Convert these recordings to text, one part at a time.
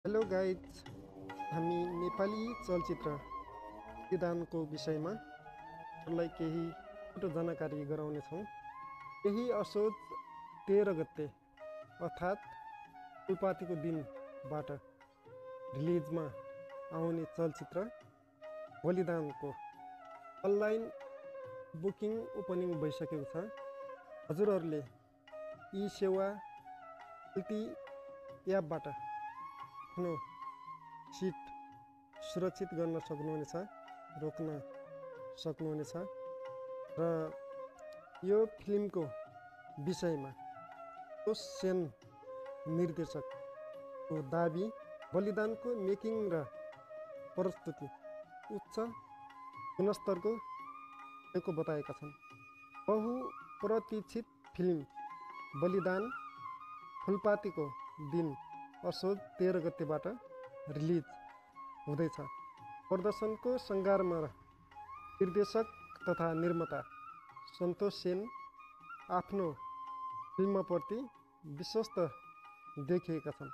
Hello guys, हामी नेपाली चलचित्र विधानको विषयमा तपाईँलाई केही छोटो जानकारी गराउनेछौँ। यही असोज 13 गते अर्थात् फुलपातीको दिनबाट रिलिजमा आउने चलचित्र बलिदानको अनलाइन बुकिङ ओपनिङ भइसकेको छ। हजुरहरूले यी सेवा खल्ती एपबाट आफ्नो सिट सुरक्षित गर्न सक्नुहुनेछ, रोक्न सक्नुहुनेछ। र यो फिल्मको विषयमा सेन निर्देशकको दाबी बलिदानको मेकिङ र प्रस्तुति उच्च गुणस्तरको भएको बताएका छन्। बहुप्रतीक्षित फिल्म बलिदान फुलपातीको दिन असोज 13 गतेबाट रिलिज हुँदैछ। प्रदर्शनको सङ्घारमा निर्देशक तथा निर्माता सन्तोष सेन आफ्नो फिल्मप्रति विश्वस्त देखिएका छन्।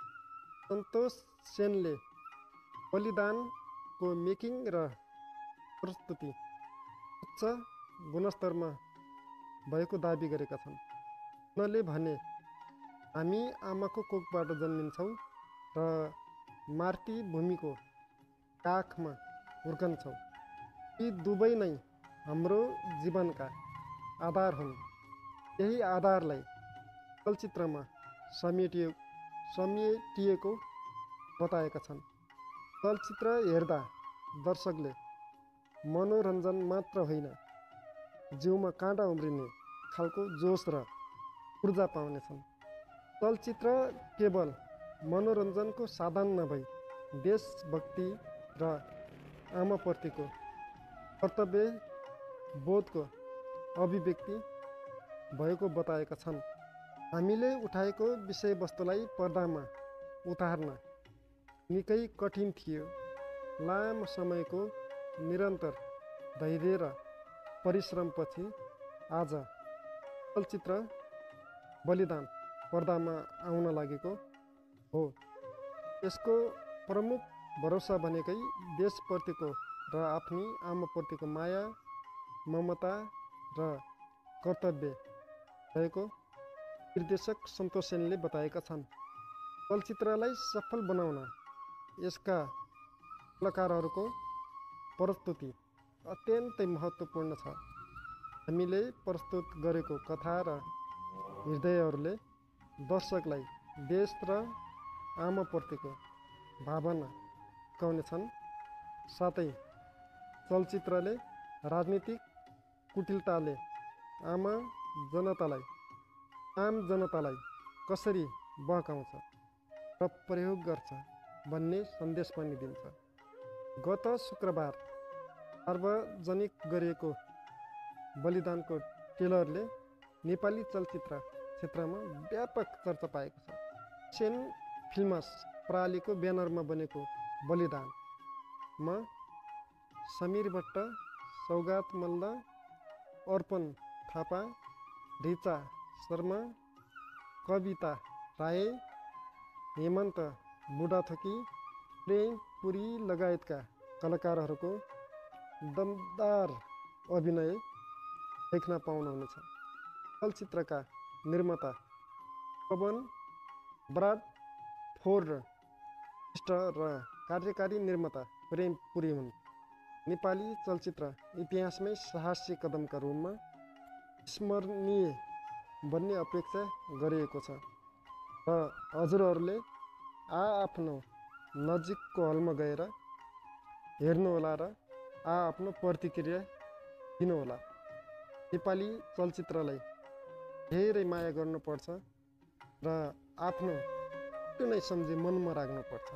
सन्तोष सेनले बलिदानको मेकिङ र प्रस्तुति उच्च गुणस्तरमा भएको दाबी गरेका छन्। उनले भने, हामी आमाको कोखबाट जन्मिन्छौँ र मातृभूमिको काखमा हुर्कन्छौँ। यी दुवै नै हाम्रो जीवनका आधार हुन्। यही आधारलाई चलचित्रमा समेटिएको बताएका छन्। चलचित्र हेर्दा दर्शकले मनोरञ्जन मात्र होइन, जिउमा काँटा उम्रिने खालको जोस र ऊर्जा पाउनेछन्। चलचित्र केवल मनोरञ्जनको साधन नभई देशभक्ति र आमाप्रतिको कर्तव्य बोधको अभिव्यक्ति भएको बताएका छन्। हामीले उठाएको विषयवस्तुलाई पर्दामा उतार्न निकै कठिन थियो। लामो समयको निरन्तर धैर्य र परिश्रमपछि आज चलचित्र बलिदान पर्दामा आउन लागेको हो। यसको प्रमुख भरोसा भनेकै देशप्रतिको र आफ्नी आमाप्रतिको माया, ममता र कर्तव्य भएको निर्देशक सन्तोष सेनले बताएका छन्। चलचित्रलाई सफल बनाउन यसका कलाकारहरूको प्रस्तुति अत्यन्तै महत्त्वपूर्ण छ। हामीले प्रस्तुत गरेको कथा र हृदयहरूले दर्शकलाई देश र आमाप्रतिको भावना सिकाउनेछन्। साथै चलचित्रले राजनीतिक कुटिलताले आम जनतालाई कसरी बहकाउँछ र प्रयोग गर्छ भन्ने सन्देश पनि दिन्छ। गत शुक्रबार सार्वजनिक गरिएको बलिदानको ट्रेलरले नेपाली चलचित्र क्षेत्रमा व्यापक चर्चा पाएको छ। सेन फिल्म्स प्रणालीको ब्यानरमा बनेको बलिदानमा समीर भट्ट, सौगात मल्ल, अर्पण थापा, ऋचा शर्मा, कविता राय, हेमन्त बुढाथोकी, प्रेम पुरी लगायतका कलाकारहरूको दमदार अभिनय देख्न पाउनुहुनेछ। चलचित्रका निर्माता पवन ब्राडफोर्ड र कार्यकारी निर्माता प्रेम पुरी हुन्। नेपाली चलचित्र इतिहासमै साहसी कदमका रूपमा स्मरणीय बन्ने अपेक्षा गरिएको छ र हजुरहरूले आफ्नो नजिकको हलमा गएर हेर्नुहोला र आफ्नो प्रतिक्रिया दिनुहोला। नेपाली चलचित्रलाई धेरै माया गर्नुपर्छ र आफ्नो नै सम्झी मनमा राख्नुपर्छ।